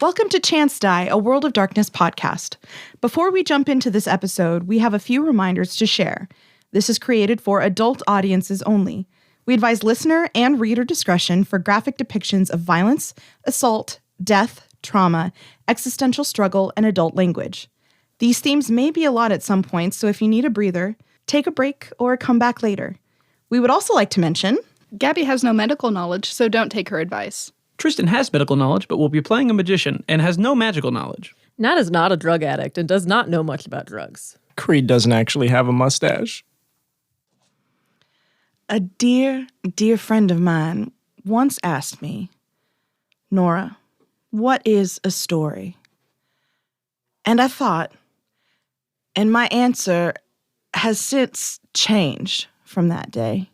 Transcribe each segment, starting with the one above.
Welcome to Chance Die, a World of Darkness podcast. Before we jump into this episode, we have a few reminders to share. This is created for adult audiences only. We advise listener and reader discretion for graphic depictions of violence, assault, death, trauma, existential struggle, and adult language. These themes may be a lot at some points, so if you need a breather, take a break or come back later. We would also like to mention... Gabby has no medical knowledge, so don't take her advice. Tristan has medical knowledge, but will be playing a magician and has no magical knowledge. Nat is not a drug addict and does not know much about drugs. Creed doesn't actually have a mustache. A dear, dear friend of mine once asked me, Nora, what is a story? And I thought, and my answer has since changed from that day.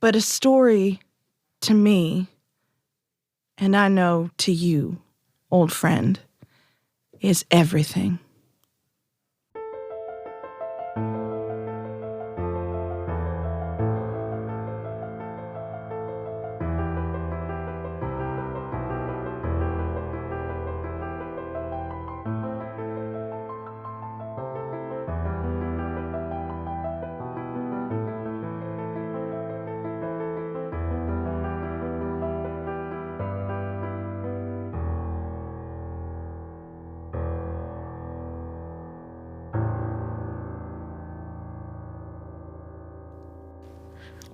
But a story, to me, and I know to you, old friend, is everything.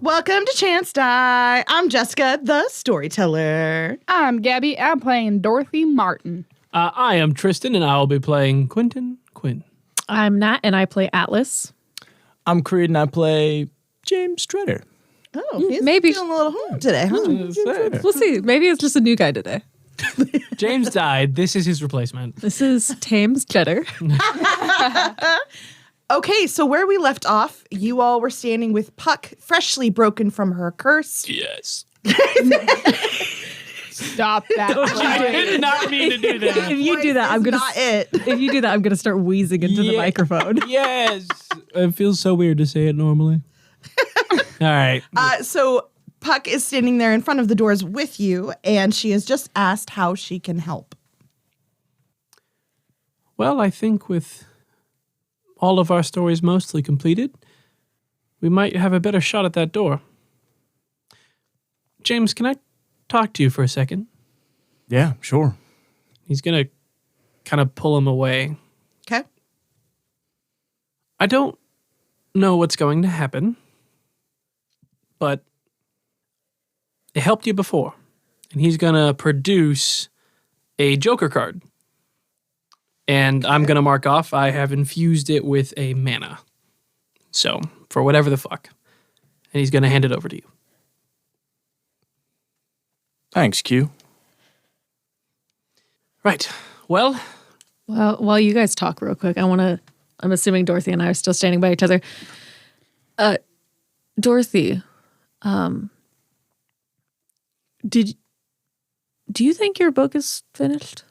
Welcome to Chance Die. I'm Jessica, the storyteller. I'm Gabby. I'm playing Dorothy Martin. I am Tristan, and I will be playing Quentin Quinn. I'm Nat, and I play Atlas. I'm Creed, and I play James Treader. Oh, he's Maybe- feeling a little home today, huh? We'll see. Maybe it's just a new guy today. James died. This is his replacement. This is Thames Cheddar. Okay, so where we left off, you all were standing with Puck, freshly broken from her curse. Yes. Stop that. I did not mean to do that. If you do that, I'm gonna. Not it. If you do that, I'm gonna start wheezing into the microphone. Yes. It feels so weird to say it normally. All right. So Puck is standing there in front of the doors with you, and she has just asked how she can help. Well, I think with all of our stories mostly completed, we might have a better shot at that door. James, can I talk to you for a second? Yeah, sure. He's going to kind of pull him away. Okay. I don't know what's going to happen, but it helped you before. And he's going to produce a Joker card. And I'm going to mark off, I have infused it with a mana. So, for whatever the fuck. And he's going to hand it over to you. Thanks, Q. Right. Well, While you guys talk real quick, I'm assuming Dorothy and I are still standing by each other. Dorothy, do you think your book is finished?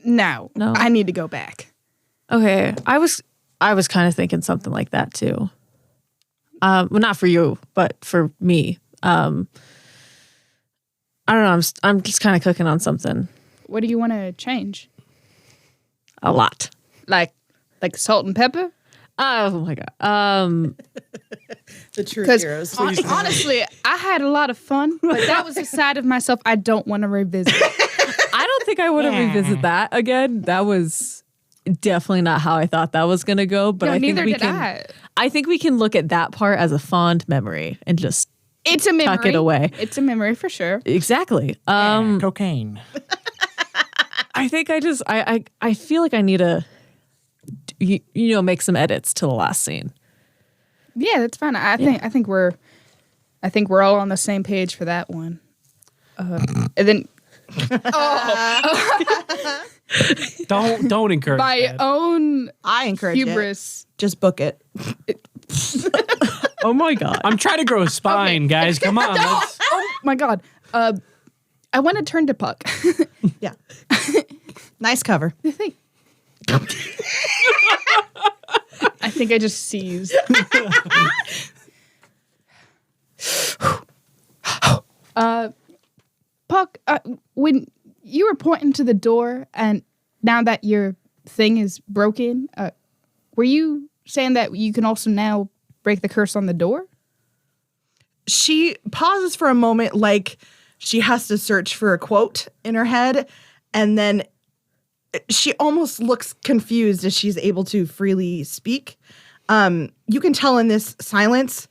No. No. I need to go back. Okay, I was kind of thinking something like that too. Well, not for you, but for me. I don't know. I'm just kind of cooking on something. What do you want to change? A lot. Like salt and pepper? Oh my god. The true Because heroes. honestly, I had a lot of fun, but that was a side of myself I don't want to revisit. I don't think I want to revisit that again. That was definitely not how I thought that was going to go. But No, I think neither we did can. I think we can look at that part as a fond memory and just It's a memory. tuck it away. It's a memory for sure. Exactly. Cocaine. I think I feel like I need to, make some edits to the last scene. Yeah, that's fine. I think we're all on the same page for that one. And then don't encourage my that. own I encourage hubris. it. Just book it. Oh my god. I'm trying to grow a spine, guys. Come on. Let's... Oh my god. I want to turn to Puck. Yeah. Nice cover. I think I just seized. Puck, when you were pointing to the door, and now that your thing is broken, were you saying that you can also now break the curse on the door? She pauses for a moment like she has to search for a quote in her head, and then she almost looks confused as she's able to freely speak. You can tell in this silence,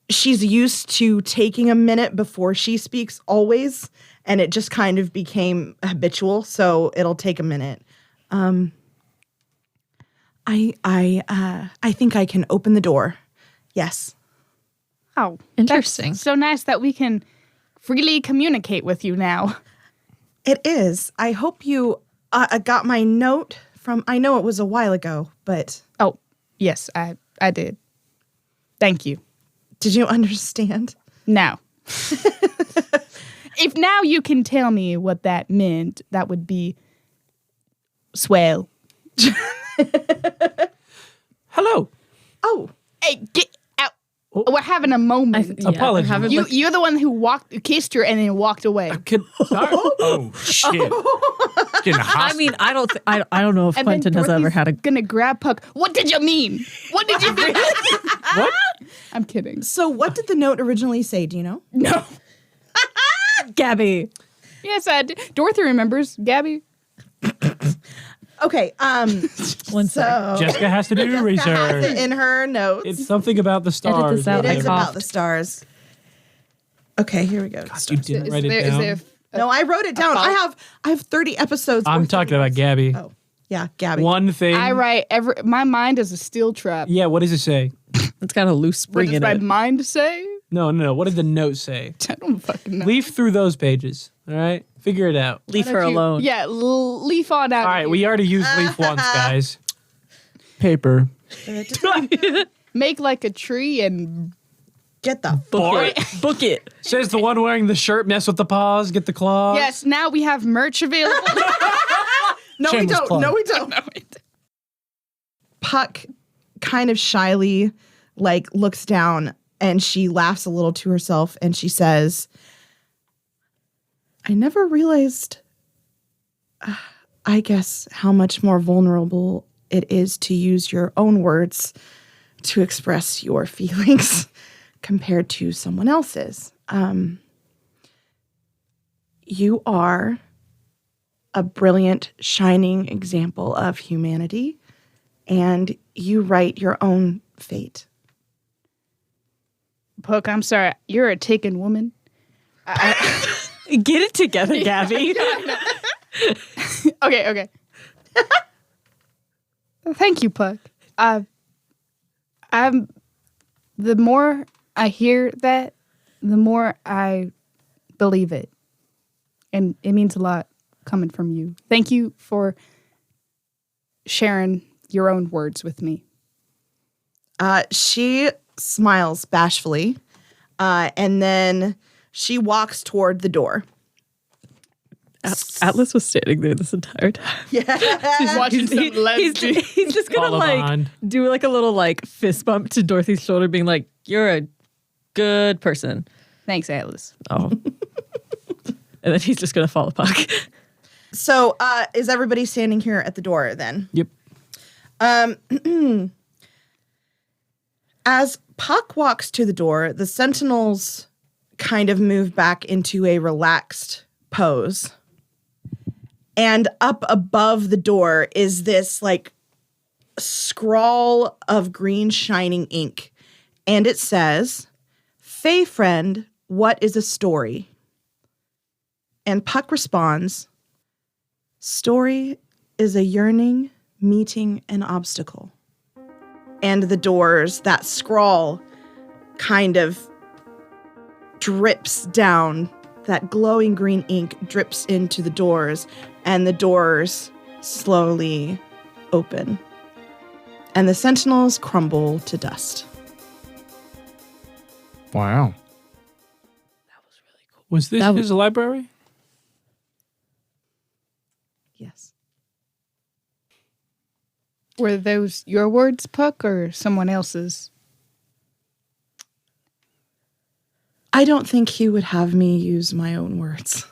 she's used to taking a minute before she speaks always, and it just kind of became habitual, so it'll take a minute. I think I can open the door. Yes. Oh, Interesting. That's so nice that we can freely communicate with you now. It is. I hope you got my note from, I know it was a while ago, but Oh, yes, I did. Thank you. did you understand? Now, if now you can tell me what that meant, that would be swell. Hello. Oh, Hey, get out. We're having a moment. Apologies. You're the one who kissed her and then walked away. Sorry. Oh shit! Getting hostile. I mean, I don't know if And Quentin then has ever Dorothy's had a gonna grab Puck. What did you mean? What did you mean? What? I'm kidding. so what did the note originally say? Do you know? No. Gabby. Yes, Dorothy remembers. Gabby. Okay. One sec. Jessica has to do Jessica research. has it in her notes. It's something about the stars. this out. It I is about coughed. the stars. Okay, here we go. You didn't write it Is down. there No, I wrote it down. I have 30 episodes. I'm worth talking of about notes. Gabby. Oh, yeah, Gabby. One thing. I write my mind is a steel trap. Yeah, what does it say? It's got a loose What spring does in my it. mind say? No. What did the note say? I don't fucking know. Leaf through those pages. All right? Figure it out. Leave Why her don't you- alone. Yeah, leaf on out. All right, we already used leaf once, guys. Paper. Make like a tree and Get the Boy. Book it. Says the one wearing the shirt, mess with the paws, get the claws. yes. Now we have merch available. No, we Shameless don't. plug. No, we don't. Puck kind of shyly looks down and she laughs a little to herself and she says, I never realized, I guess, how much more vulnerable it is to use your own words to express your feelings compared to someone else's. You are a brilliant, shining example of humanity, and you write your own fate. Puck, I'm sorry. You're a taken woman. Get it together, Gabby. Okay. Thank you, Puck. The more I hear that, the more I believe it. And it means a lot coming from you. Thank you for sharing your own words with me. She smiles bashfully, and then she walks toward the door. Atlas was standing there this entire time. She's watching some lesbian. He's just gonna Follow behind. do a little fist bump to Dorothy's shoulder, being like, "You're a good person." Thanks, Atlas. Oh, and then he's just gonna follow Puck. So, is everybody standing here at the door then? Yep. As Puck walks to the door, the sentinels kind of move back into a relaxed pose. And up above the door is this scrawl of green shining ink. And it says, Fey friend, what is a story? And Puck responds, story is a yearning meeting an obstacle. And the doors, that scrawl kind of drips down. That glowing green ink drips into the doors, and the doors slowly open. And the sentinels crumble to dust. Wow. Was this That his library? Yes. Were those your words, Puck, or someone else's? I don't think he would have me use my own words.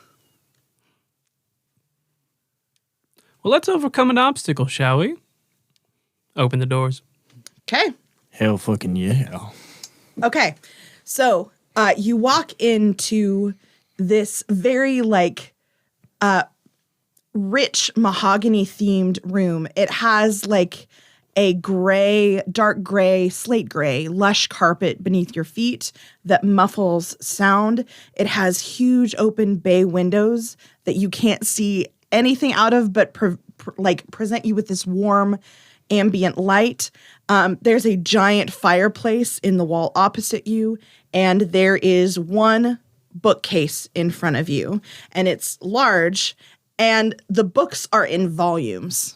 Well, let's overcome an obstacle, shall we? Open the doors. Okay. Hell fucking yeah. Okay. So you walk into this very rich mahogany themed room. It has like a dark gray, slate gray, lush carpet beneath your feet that muffles sound. It has huge open bay windows that you can't see anything out of, but present you with this warm ambient light. There's a giant fireplace in the wall opposite you, and there is one bookcase in front of you, and it's large, and the books are in volumes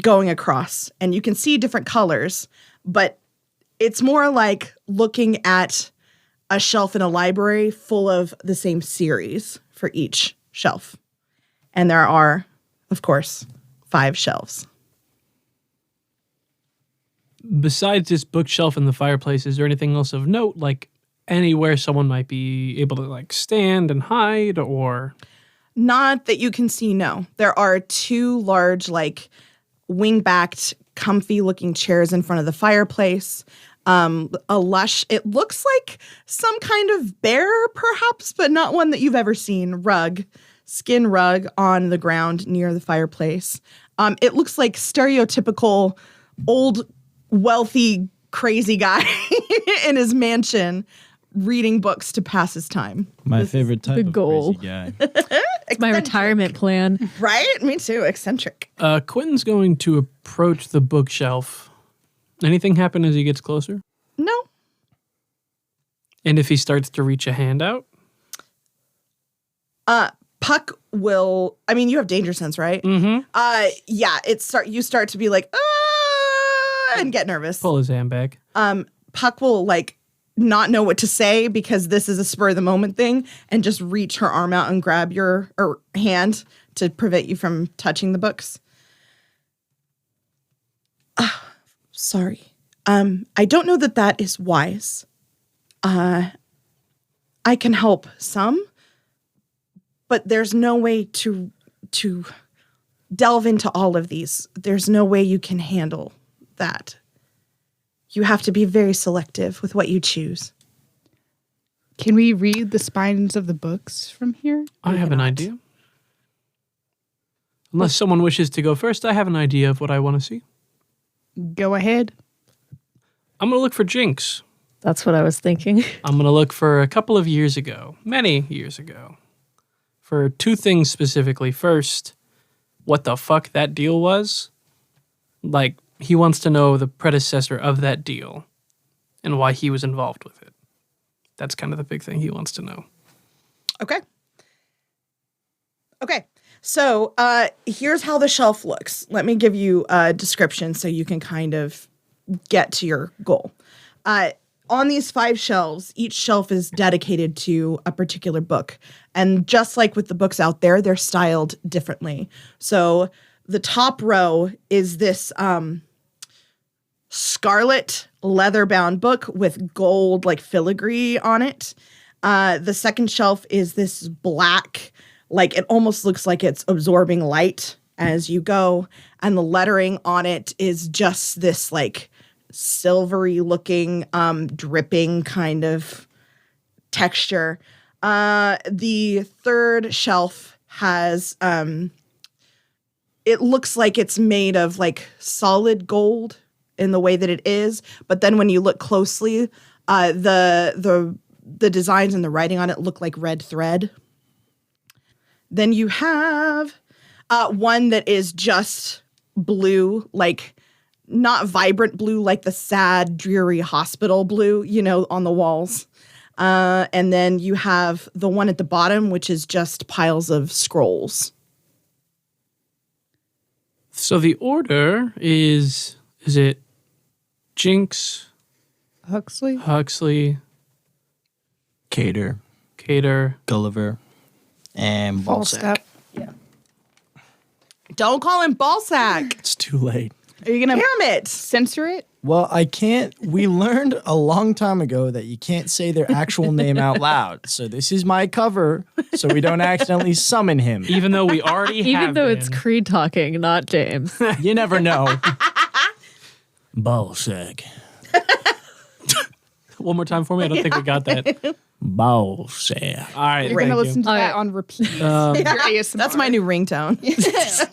going across, and you can see different colors, but it's more like looking at a shelf in a library full of the same series for each shelf. And there are, of course, 5 shelves. Besides this bookshelf and the fireplace, is there anything else of note, like anywhere someone might be able to like stand and hide, or? Not that you can see, no. There are 2 large, like, wing-backed, comfy-looking chairs in front of the fireplace. It looks like some kind of bear, perhaps, but not one that you've ever seen. Skin rug on the ground near the fireplace. It looks like stereotypical old, wealthy, crazy guy in his mansion reading books to pass his time. My favorite type the of goal. crazy guy. It's my retirement plan. Right? Me too. Eccentric. Quentin's going to approach the bookshelf. Anything happen as he gets closer? No. And if he starts to reach a hand out? Puck will. I mean, you have danger sense, right? Mm-hmm. Yeah. You start to be like, and get nervous. Pull his hand back. Puck will not know what to say because this is a spur of the moment thing, and just reach her arm out and grab your hand to prevent you from touching the books. Sorry. I don't know that is wise. I can help some, but there's no way to delve into all of these. There's no way you can handle that. You have to be very selective with what you choose. Can we read the spines of the books from here? I have an idea. Unless someone wishes to go first, I have an idea of what I want to see. Go ahead. I'm going to look for Jinx. That's what I was thinking. I'm going to look for a couple of years ago, many years ago, for 2 things specifically. First, what the fuck that deal was. Like, he wants to know the predecessor of that deal and why he was involved with it. That's kind of the big thing he wants to know. Okay. So here's how the shelf looks. Let me give you a description so you can kind of get to your goal. On these 5 shelves, each shelf is dedicated to a particular book. And just like with the books out there, they're styled differently. So the top row is this scarlet leather-bound book with gold filigree on it. The second shelf is this black, it almost looks like it's absorbing light as you go. And the lettering on it is just this silvery looking, dripping kind of texture. The third shelf has, it looks like it's made of solid gold in the way that it is. But then when you look closely, the designs and the writing on it look like red thread. Then you have one that is just blue, not vibrant blue, like the sad, dreary hospital blue, on the walls. And then you have the one at the bottom, which is just piles of scrolls. So the order is it Jinx, Huxley, Cater, Gulliver, and Ballsack. Yeah. Don't call him Ballsack. It's too late. Are you going to Damn it. censor it? Well, I can't. We learned a long time ago that you can't say their actual name out loud. So this is my cover, so we don't accidentally summon him. Even though we already have Even though it's been. Creed talking, not James. You never know. Ballsack. One more time for me. I don't think we got that. Ballsack. All right. You're going to thank listen to that Okay. on repeat. you. Um, Your ASMR. That's my new ringtone.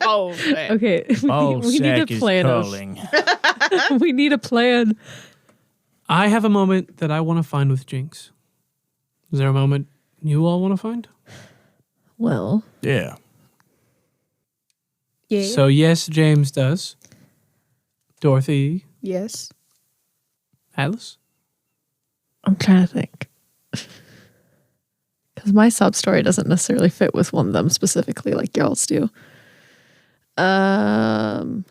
Oh, man. Okay, we need a Ballsack is plan. calling. We need a plan. I have a moment that I want to find with Jinx. Is there a moment you all want to find? Well, Yeah. Yeah. So, yes, James does. Dorothy, Yes. Atlas? I'm trying to think. Because my sub story doesn't necessarily fit with one of them specifically, like y'all's do. Can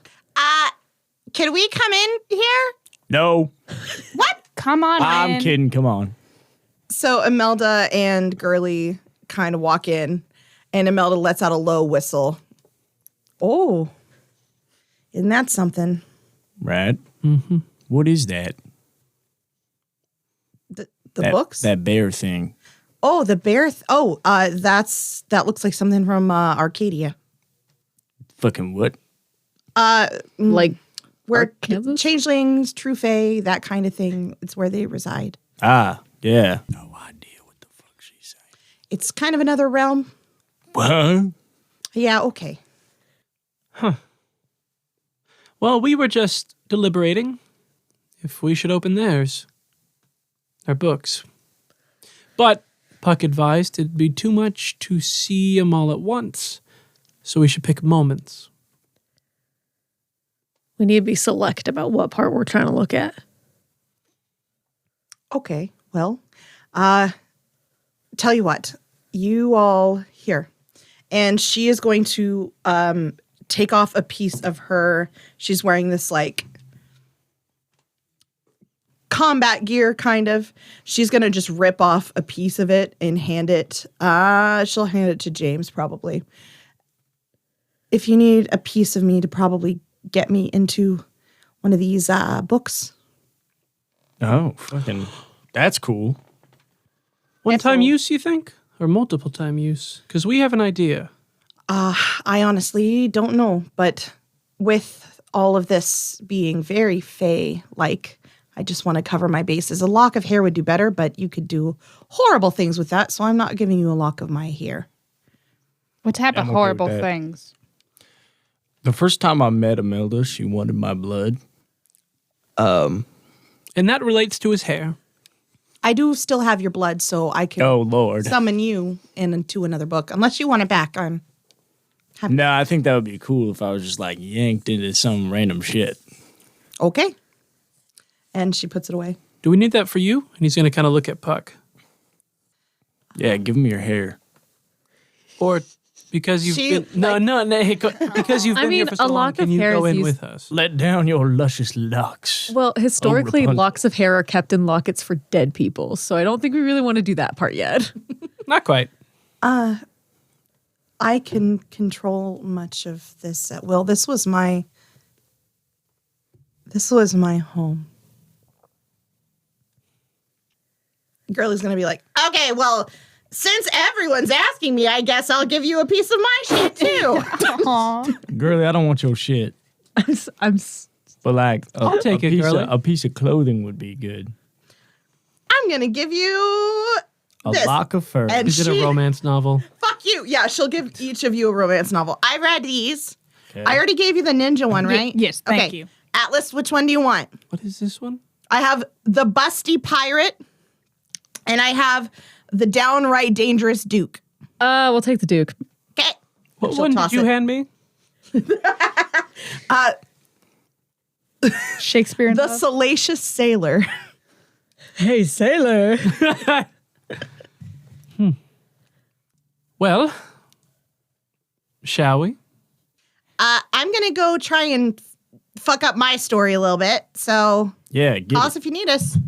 we come in here? No. Come on, I'm man. kidding. Come on. So Imelda and Gurley kind of walk in, and Imelda lets out a low whistle. Oh, isn't that something? Right? Mm-hmm. What is that? The books? That bear thing. Oh, the bear. That looks like something from Arcadia. Fucking what? Like, Where Arkansas? changelings, true fae, that kind of thing. It's where they reside. Ah, yeah. No idea what the fuck she's saying. It's kind of another realm. What? Yeah, okay. Well, we were just deliberating if we should open theirs. Our books. But Puck advised it'd be too much to see them all at once, so we should pick moments. we need to be select about what part we're trying to look at. Okay, well, tell you what, you all here. And she is going to take off a piece of her, she's wearing this like combat gear kind of. She's going to just rip off a piece of it and hand it. She'll hand it to James probably. If you need a piece of me to probably get me into one of these books. Oh, fucking. That's cool. One-time use, you think? Or multiple-time use? Because we have an idea. I honestly don't know, but with all of this being very Fae-like, I just want to cover my bases. A lock of hair would do better, but you could do horrible things with that, so I'm not giving you a lock of my hair. What type I'm of okay with horrible that. things? The first time I met Imelda, she wanted my blood. And that relates to his hair. I do still have your blood, so I can Oh, Lord. summon you into another book. Unless you want it back, I'm happy. No, I think that would be cool if I was just like yanked into some random shit. Okay. And she puts it away. Do we need that for you? And he's going to kind of look at Puck. Yeah, give me your hair. Or because you've She, been... No, hey, because you've I been here mean, for so a long, lock can of you hair go is in used- with us? Let down your luscious locks. Well, historically, Rapunzel. locks of hair are kept in lockets for dead people, so I don't think we really want to do that part yet. Not quite. I can control much of this at will. This was my home. Girlie's gonna be like, okay, well, since everyone's asking me, I guess I'll give you a piece of my shit too. Girlie, I don't want your shit. But like, I'll take it, girlie. A piece of clothing would be good. I'm gonna give you A this. lock of fur. And Is it a she- romance novel? Fuck you. Yeah, she'll give each of you a romance novel. I read these. Okay. I already gave you the ninja one, right? yes, thank Okay. you. Atlas, which one do you want? What is this one? I have the busty pirate, and I have the downright dangerous duke. We'll take the Duke. Okay. What She'll one toss did you it. hand me? Shakespeare and The love? salacious sailor. Hey, sailor. Well, shall we? I'm gonna go try and fuck up my story a little bit. So Yeah, get call it. us if you need us.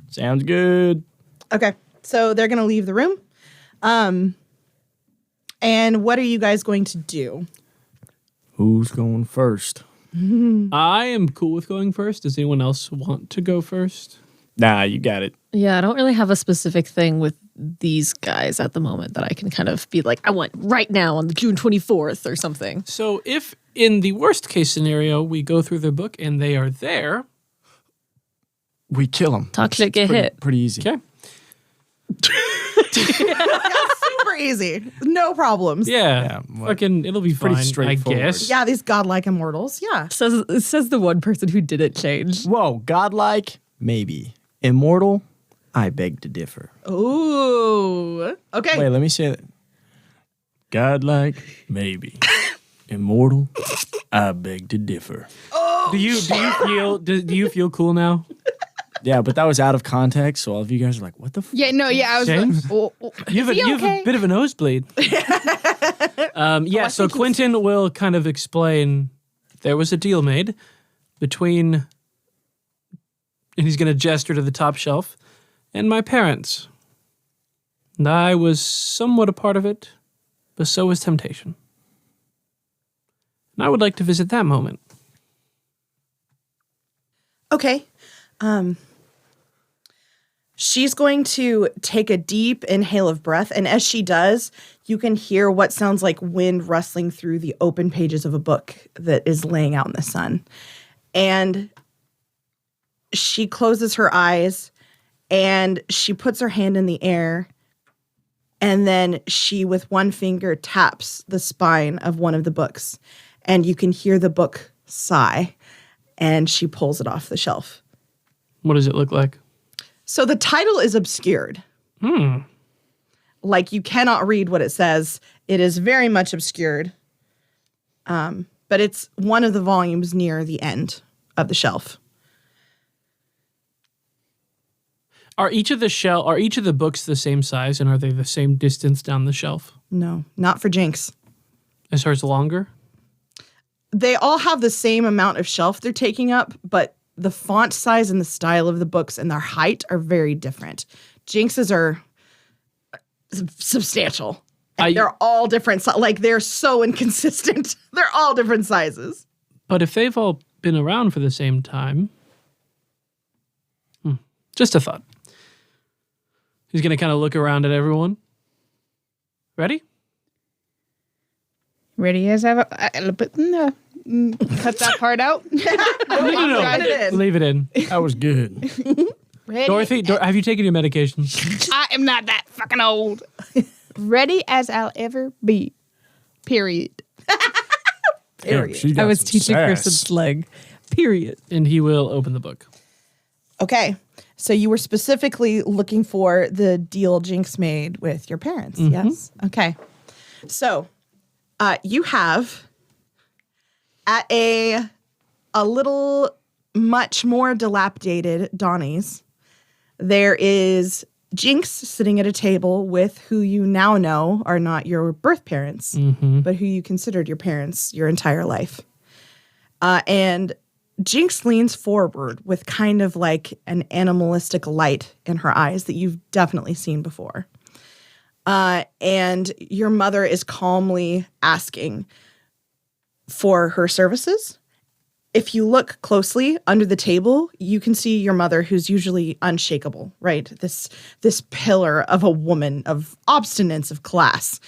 Sounds good. Okay. So they're gonna leave the room. And what are you guys going to do? Who's going first? I am cool with going first. Does anyone else want to go first? Nah, you got it. Yeah, I don't really have a specific thing with these guys at the moment that I can kind of be like, I want right now on the June 24th or something. So if in the worst case scenario, we go through their book and they are there. We kill them. Talk shit, get hit. Pretty easy. Okay. Super easy. No problems. Yeah. well, Fucking, it'll be pretty fine, I straightforward. guess. Yeah, these godlike immortals. Yeah. It says the one person who didn't change. Whoa, godlike? Maybe. Immortal? I beg to differ. Ooh. Okay. Wait, let me say that. Godlike? Maybe. Immortal? I beg to differ. Do you feel cool now? Yeah, but that was out of context, so all of you guys are like, what the f? Yeah, no, yeah, I was James? like, oh. You have a bit of a nosebleed. So Quentin will kind of explain there was a deal made between, and he's going to gesture to the top shelf, and my parents. And I was somewhat a part of it, but so was temptation. And I would like to visit that moment. Okay. She's going to take a deep inhale of breath, and as she does, you can hear what sounds like wind rustling through the open pages of a book that is laying out in the sun. And she closes her eyes, and she puts her hand in the air, and then she, with one finger, taps the spine of one of the books, and you can hear the book sigh, and she pulls it off the shelf. What does it look like? So the title is obscured. Like you cannot read what it says. It is very much obscured. But it's one of the volumes near the end of the shelf. Are each of the books the same size, and are they the same distance down the shelf? No, not for Jinx. As far as longer? They all have the same amount of shelf they're taking up, but the font size and the style of the books and their height are very different. Jinx's are substantial. And they're all different. Like, they're so inconsistent. They're all different sizes. But if they've all been around for the same time... Just a thought. He's going to kind of look around at everyone. Ready? Ready as ever. Cut that part out. No. Cut it in. Leave it in. That was good. Ready? Dorothy, have you taken your medication? I am not that fucking old. Ready as I'll ever be. Period. Damn, she got I was some teaching sass. person slang. Period. And he will open the book. Okay. So you were specifically looking for the deal Jinx made with your parents, yes? Okay. So you have at a little much more dilapidated Donnie's, there is Jinx sitting at a table with who you now know are not your birth parents, but who you considered your parents your entire life. And Jinx leans forward with kind of like an animalistic light in her eyes that you've definitely seen before. And your mother is calmly asking for her services. If you look closely under the table, you can see your mother, who's usually unshakable, right? This pillar of a woman, of obstinance, of class.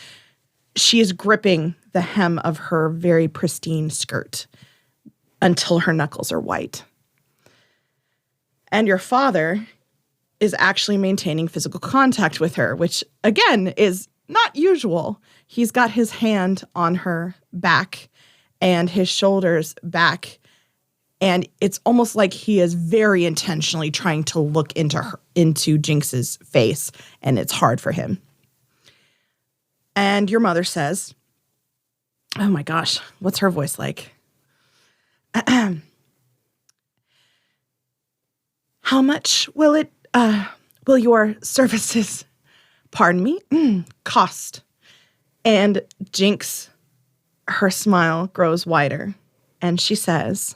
She is gripping the hem of her very pristine skirt until her knuckles are white. And your father is actually maintaining physical contact with her, which, again, is not usual. He's got his hand on her back and his shoulders back, and it's almost like he is very intentionally trying to look into Jinx's face, and it's hard for him. And your mother says, oh my gosh, what's her voice like? How much will your services, pardon me, cost? And Jinx, her smile grows wider, and she says,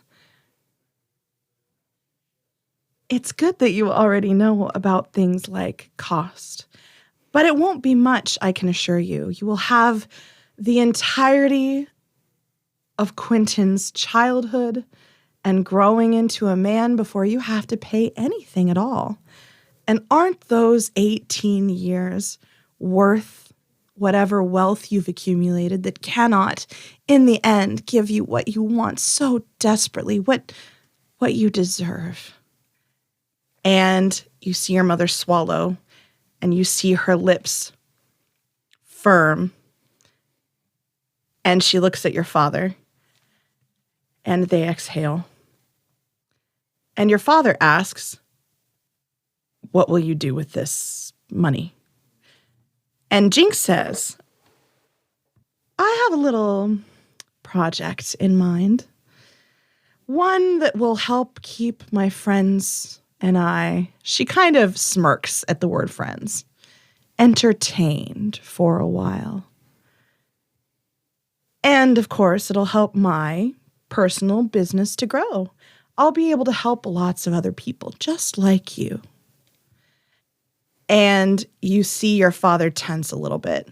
it's good that you already know about things like cost, but it won't be much, I can assure you. You will have the entirety of Quentin's childhood and growing into a man before you have to pay anything at all. And aren't those 18 years worth whatever wealth you've accumulated that cannot, in the end, give you what you want so desperately, what you deserve? And you see your mother swallow, and you see her lips firm, and she looks at your father, and they exhale. And your father asks, "What will you do with this money?" And Jinx says, "I have a little project in mind. One that will help keep my friends and I," she kind of smirks at the word friends, "entertained for a while. And of course, it'll help my personal business to grow. I'll be able to help lots of other people just like you." And you see your father tense a little bit.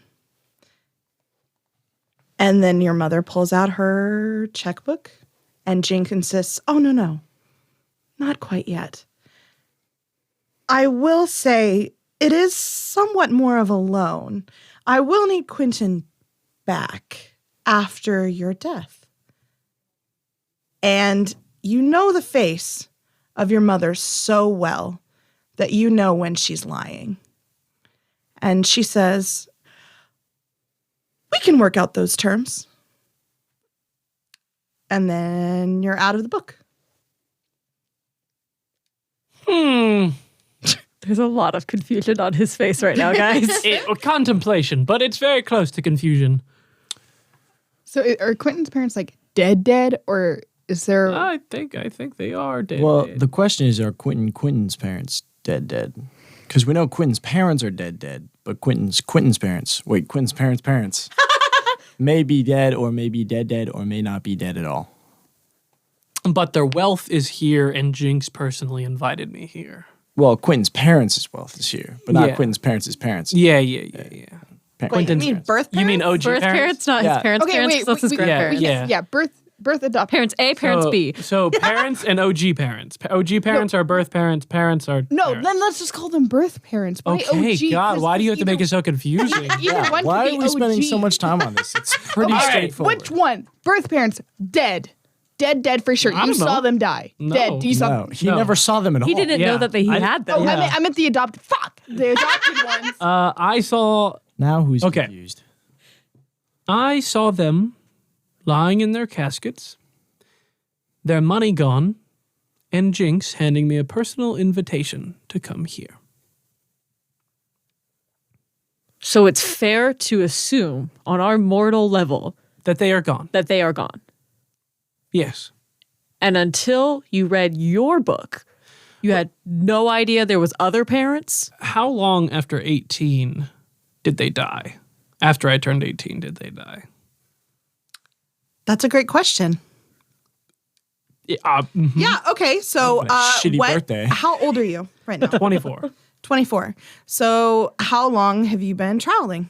And then your mother pulls out her checkbook, and Jinx insists, "Oh, no, not quite yet. I will say it is somewhat more of a loan. I will need Quentin back after your death." And you know the face of your mother so well that you know when she's lying. And she says, "We can work out those terms." And then you're out of the book. There's a lot of confusion on his face right now, guys. Contemplation, but it's very close to confusion. So are Quentin's parents like dead, or is there? I think they are dead. Well, dead. the question is, are Quentin's parents dead? Because we know Quentin's parents are dead, but Quentin's parents. Wait, Quentin's parents may be dead, or may be dead, or may not be dead at all. But their wealth is here, and Jinx personally invited me here. Well, Quentin's parents' wealth is here, but not Yeah. Quentin's parents' parents. Yeah. Wait, you mean birth parents? You mean OG Birth parents, not Yeah. his parents' Okay, parents. wait, That's his we- grandparents. Yeah. Birth adopt. Parents A, parents B. So parents and OG parents. OG parents are birth parents. Parents are No, parents. then let's just call them birth parents. Why Okay, OG? God, 'Cause why do you have to make either- it so confusing? Either one Why could are be we spending OG. so much time on this? It's pretty All right, straightforward. which one? Birth parents dead for sure. I You don't know. saw them die. No. Dead. You saw. No, he No. never saw them at all. He didn't know Yeah. that he had them. Oh, Yeah. I meant the adopted. Fuck, the adopted ones. I saw them lying in their caskets, their money gone, and Jinx handing me a personal invitation to come here. So it's fair to assume on our mortal level That they are gone. that they are gone. Yes. And until you read your book, you had no idea there was other parents? How long after 18 did they die? After I turned 18, did they die? That's a great question. Yeah, Yeah, okay. So Shitty birthday. How old are you right now? 24. 24. So how long have you been traveling?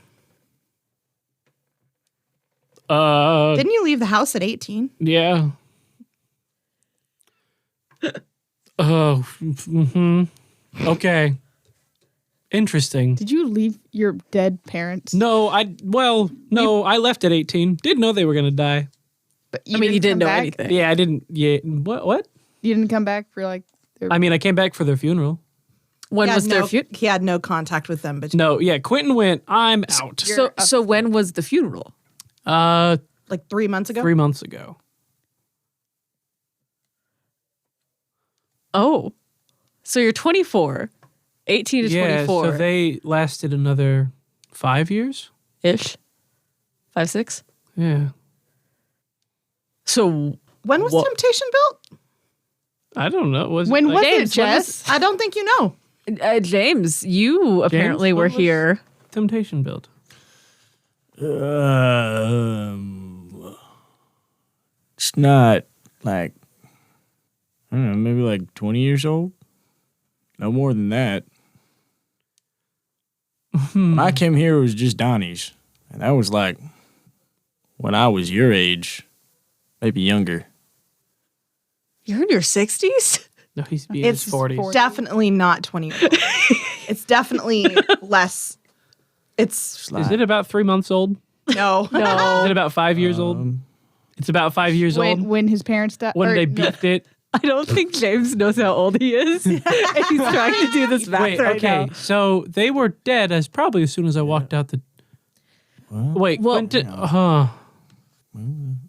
Didn't you leave the house at 18? Yeah. Oh, okay. Interesting. Did you leave your dead parents? No, I left at 18. Didn't know they were going to die. But You didn't come know back? anything. Yeah, I didn't. Yeah. What? You didn't come back for like. I mean, I came back for their funeral. When He was had their no- funeral? He had no contact with them, but No, yeah, Quentin went, I'm out. So when was the funeral? like 3 months ago. 3 months ago. Oh. So you're 24. 18 to Yeah, 24. so they lasted another 5 years. ish. 5, 6. Yeah. So When was What- Temptation built? I don't know. Was When it was like, it, James, when Jess? I don't think you know. James, you apparently what were was- here. Temptation built? It's not like, I don't know, maybe like 20 years old. No more than that. When I came here, it was just Donnie's. And that was like when I was your age. Maybe younger. You're in your 60s? No, he's in his 40s. Definitely not 20 years old. It's definitely less. It's Is it about 3 months old? no. Is it about 5 years old? It's about 5 years old. When his parents died. When they beefed it. I don't think James knows how old he is. And he's trying to do this math Wait, right okay. now. So they were dead as probably as soon as I walked out the. Wait, Well- Quentin.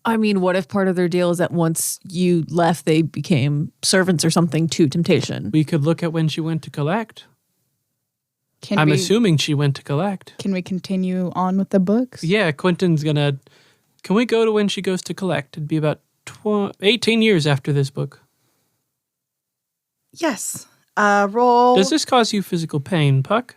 I mean, what if part of their deal is that once you left, they became servants or something to Temptation? We could look at when she went to collect. Can I'm we, assuming she went to collect. Can we continue on with the books? Yeah, Quentin's gonna. Can we go to when she goes to collect? It'd be about 18 years after this book. Yes. Roll. Does this cause you physical pain, Puck?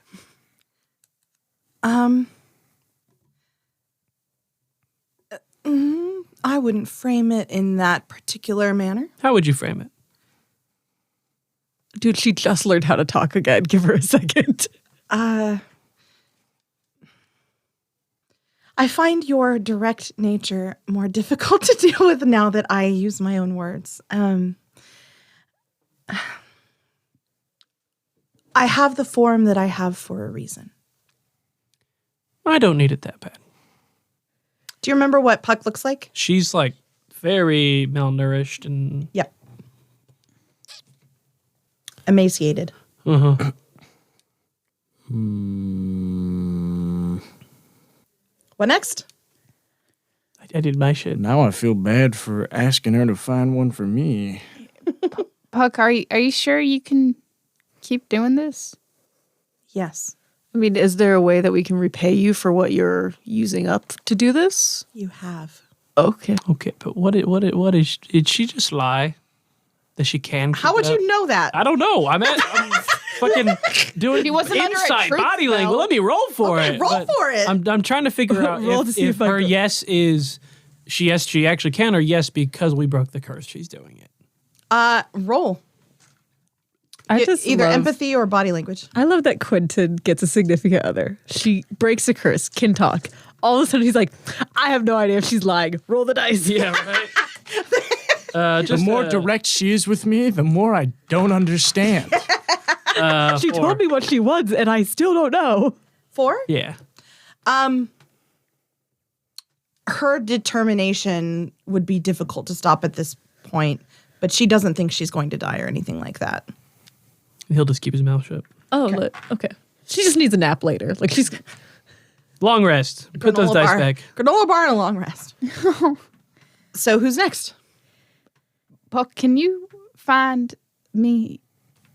I wouldn't frame it in that particular manner. How would you frame it? Dude, she just learned how to talk again. Give her a second. I find your direct nature more difficult to deal with now that I use my own words. I have the form that I have for a reason. I don't need it that bad. Do you remember what Puck looks like? She's like very malnourished and. Yep. Emaciated. Uh-huh. What next? I did my shit. Now I feel bad for asking her to find one for me. Puck, are you sure you can keep doing this? Yes, I mean, is there a way that we can repay you for what you're using up to do this? you have. Okay. Okay, but what did she just lie? That she can keep How would it up? you know that? I don't know. I'm fucking doing He wasn't under a inside truth body spell. language. Let me roll for Okay, it. roll But for it. I'm trying to figure out Roll to see if if I her go- yes is she actually can, or yes because we broke the curse. She's doing it. Roll. I just Either love, empathy or body language. I love that Quentin gets a significant other. She breaks a curse, can talk. All of a sudden, he's like, I have no idea if she's lying. Roll the dice. Yeah, right. The more direct she is with me, the more I don't understand. She told me what she wants, and I still don't know. 4? Yeah. Her determination would be difficult to stop at this point, but she doesn't think she's going to die or anything like that. He'll just keep his mouth shut. Oh, okay. She just needs a nap later. Like she's Long rest. Put those Granola dice bar. back. Granola bar and a long rest. So who's next? Puck, can you find me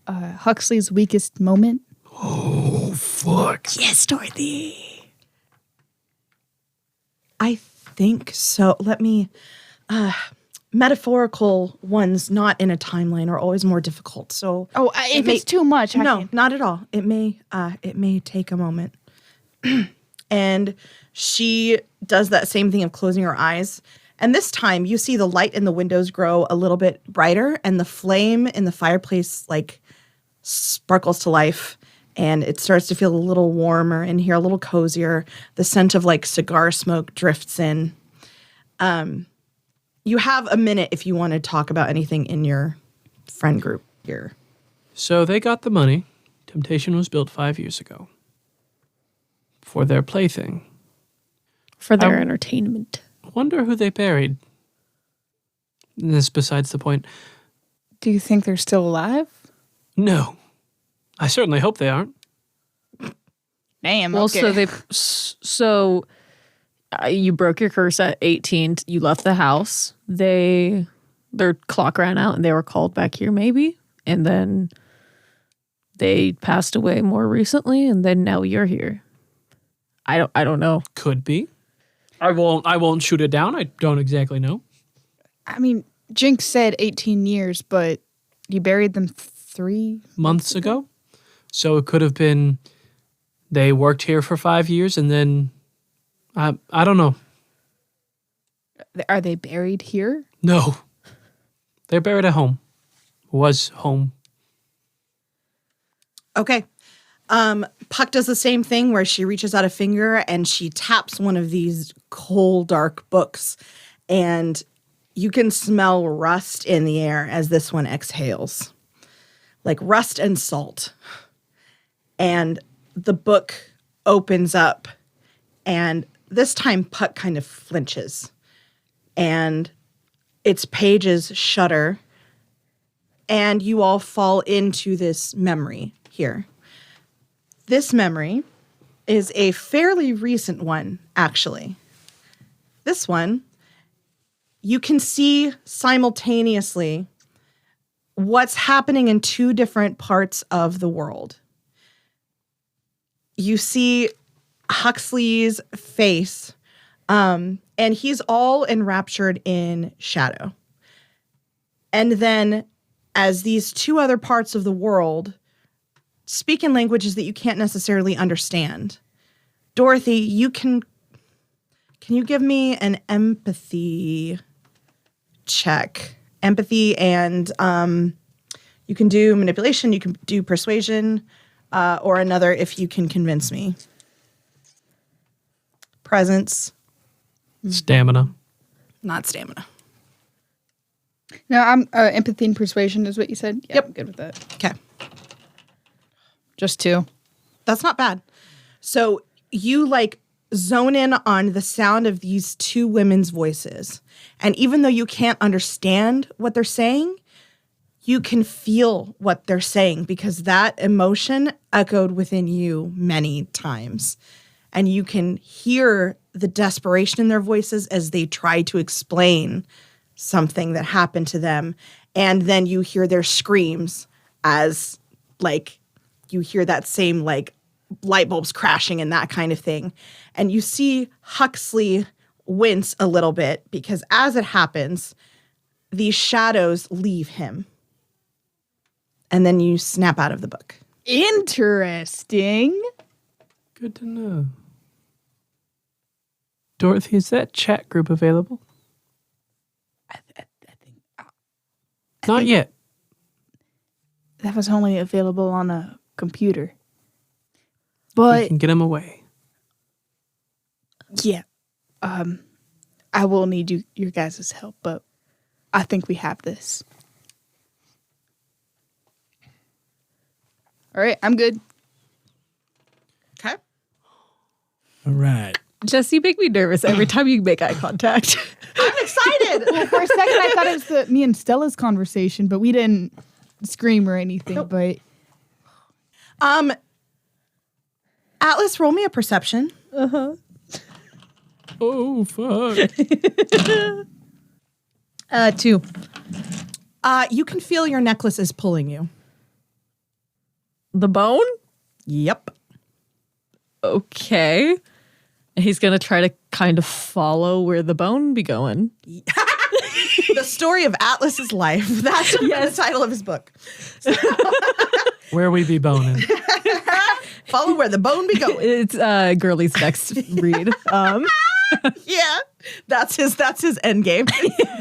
Huxley's weakest moment? Fuck. yes, Dorothy. I think so. Let me. Metaphorical ones not in a timeline are always more difficult. So Oh, if it's too much, I no, can. not at all. It may take a moment. And she does that same thing of closing her eyes. And this time you see the light in the windows grow a little bit brighter and the flame in the fireplace like sparkles to life. And it starts to feel a little warmer in here, a little cozier. The scent of like cigar smoke drifts in. You have a minute if you want to talk about anything in your friend group here. So they got the money. Temptation was built 5 years ago. For their plaything. For their entertainment. Wonder who they buried. This besides the point. Do you think they're still alive? No. I certainly hope they aren't. Damn. Well, okay. You broke your curse at 18. You left the house. Their clock ran out and they were called back here maybe. And then they passed away more recently and then now you're here. I don't know. Could be. I won't shoot it down. I don't exactly know. I mean, Jinx said 18 years, but you buried them 3 Months ago. So it could have been they worked here for 5 years and then I don't know. Are they buried here? No. They're buried at home. Was home. Okay. Puck does the same thing where she reaches out a finger and she taps one of these coal, dark books. And you can smell rust in the air as this one exhales, like rust and salt. And the book opens up, and this time Puck kind of flinches, and its pages shudder, and you all fall into this memory here. This memory is a fairly recent one, actually. This one, you can see simultaneously what's happening in two different parts of the world. You see Huxley's face, and he's all enraptured in shadow. And then as these two other parts of the world speak in languages that you can't necessarily understand, Dorothy, you can you give me an empathy check? Empathy, and you can do manipulation, you can do persuasion, or another if you can convince me. Presence. Stamina. Not stamina. No, I'm empathy and persuasion is what you said. Yeah, Yep. I'm good with that. Okay. Just 2. That's not bad. So you zone in on the sound of these two women's voices. And even though you can't understand what they're saying, you can feel what they're saying because that emotion echoed within you many times. And you can hear the desperation in their voices as they try to explain something that happened to them. And then you hear their screams as you hear that same light bulbs crashing and that kind of thing. And you see Huxley wince a little bit because as it happens, these shadows leave him. And then you snap out of the book. Interesting. Good to know. Dorothy, is that chat group available? I think Not yet. that was only available on a computer. We But can get him away. yeah, I will need your guys' help, but I think we have this. All right, I'm good. Okay. All right. Jesse, you make me nervous every time you make eye contact. I'm excited. For a second, I thought it was me and Stella's conversation, but we didn't scream or anything. Nope. But Atlas, roll me a perception. Oh, fuck. 2. You can feel your necklace is pulling you. The bone? Yep. Okay. He's going to try to kind of follow where the bone be going. The story of Atlas's life. That's the title of his book. Where we be boning. Follow where the bone be going. It's Girly's next read. Yeah, that's his end game.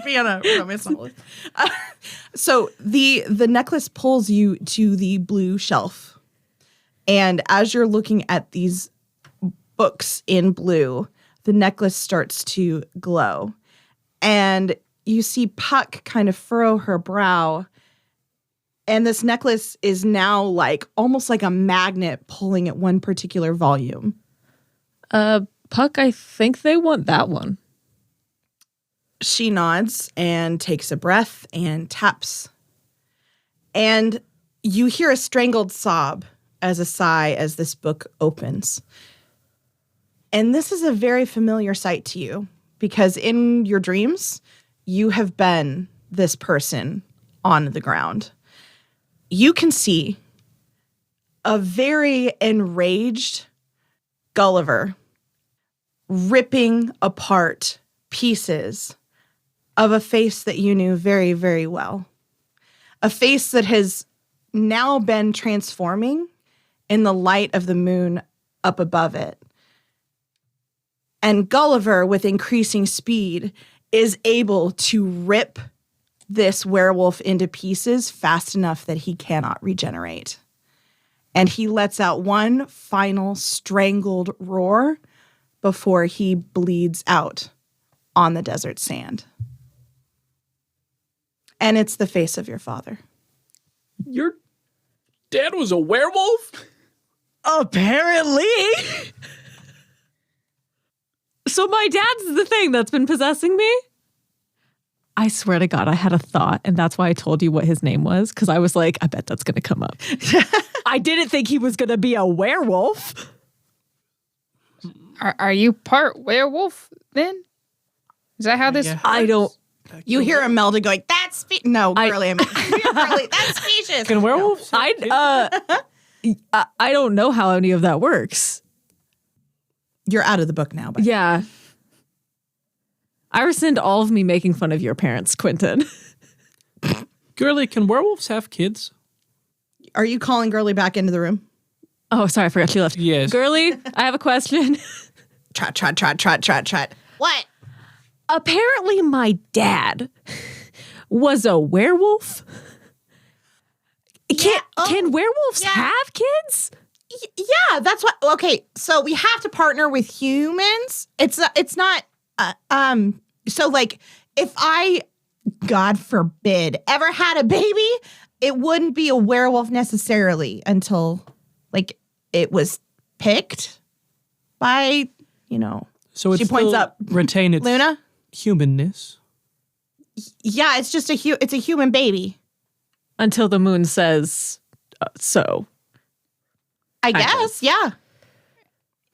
Being a romance novelist. So the necklace pulls you to the blue shelf, and as you're looking at these books in blue, the necklace starts to glow, and you see Puck kind of furrow her brow. And this necklace is now almost like a magnet pulling at one particular volume. Puck, I think they want that one. She nods and takes a breath and taps. And you hear a strangled sob as a sigh as this book opens. And this is a very familiar sight to you because in your dreams, you have been this person on the ground. You can see a very enraged Gulliver ripping apart pieces of a face that you knew very, very well. A face that has now been transforming in the light of the moon up above it. And Gulliver, with increasing speed, is able to rip this werewolf into pieces fast enough that he cannot regenerate. And he lets out one final strangled roar – before he bleeds out on the desert sand. And it's the face of your father. Your dad was a werewolf? Apparently. So my dad's the thing that's been possessing me? I swear to God, I had a thought, and that's why I told you what his name was, because I was like, I bet that's going to come up. I didn't think he was going to be a werewolf. Are you part werewolf then? Is that how this? Yeah. I don't. You hear Imelda going, that's no, girly. Girly, that's specious. Can werewolves? I don't know how any of that works. You're out of the book now. But Yeah. I rescind all of me making fun of your parents, Quentin. Girly, can werewolves have kids? Are you calling Girly back into the room? Oh, sorry, I forgot she left. Yes. Girly, I have a question. Trot. What? Apparently my dad was a werewolf. Can werewolves have kids? Yeah, that's what. Okay, so we have to partner with humans. It's not. So like, if I, God forbid, ever had a baby, it wouldn't be a werewolf necessarily until like it was picked by, So it's She points still up. retain its Luna. humanness. Yeah, it's just it's a human baby. Until the moon says so. I guess, yeah.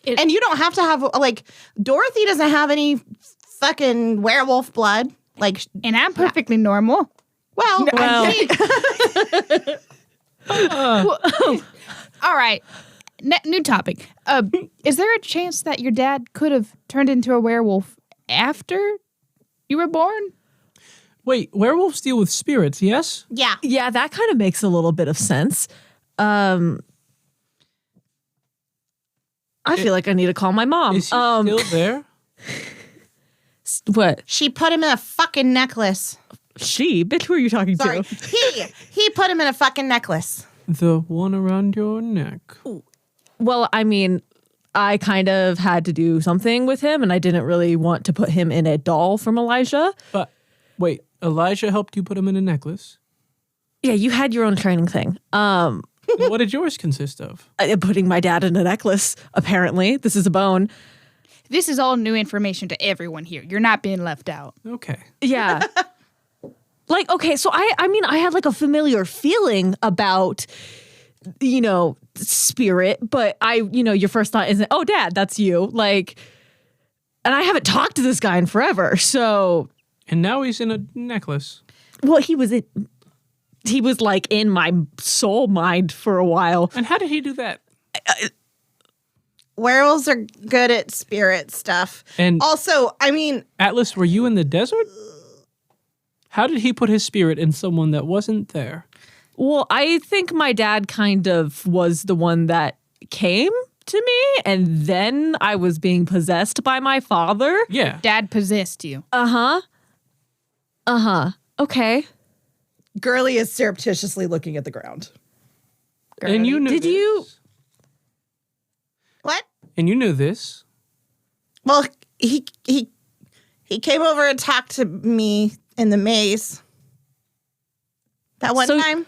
And you don't have to have like Dorothy doesn't have any fucking werewolf blood. Like, And I'm perfectly normal. well, All right. New topic. Is there a chance that your dad could have turned into a werewolf after you were born? Wait, werewolves deal with spirits, yes? yeah. Yeah, that kind of makes a little bit of sense. I feel like I need to call my mom. Is he still there? What? She put him in a fucking necklace. She? Bitch, who are you talking Sorry, to? he put him in a fucking necklace. The one around your neck. Well, I mean, I kind of had to do something with him, and I didn't really want to put him in a doll from Elijah. But wait, Elijah helped you put him in a necklace? Yeah, you had your own training thing. What did yours consist of? Putting my dad in a necklace, apparently. This is a bone. This is all new information to everyone here. You're not being left out. Okay. Yeah. Like, okay, so I mean, I had like a familiar feeling about, spirit, but your first thought isn't, oh, Dad, that's you. Like, and I haven't talked to this guy in forever, so. And now he's in a necklace. Well, he was like in my soul mind for a while. And how did he do that? Werewolves are good at spirit stuff. And Also, I mean, Atlas, were you in the desert? How did he put his spirit in someone that wasn't there? Well, I think my dad kind of was the one that came to me, and then I was being possessed by my father. Yeah. Dad possessed you. Okay. Girly is surreptitiously looking at the ground. And you knew Did this? you- What? And you knew this. Well, he came over and talked to me in the maze. That one So- time?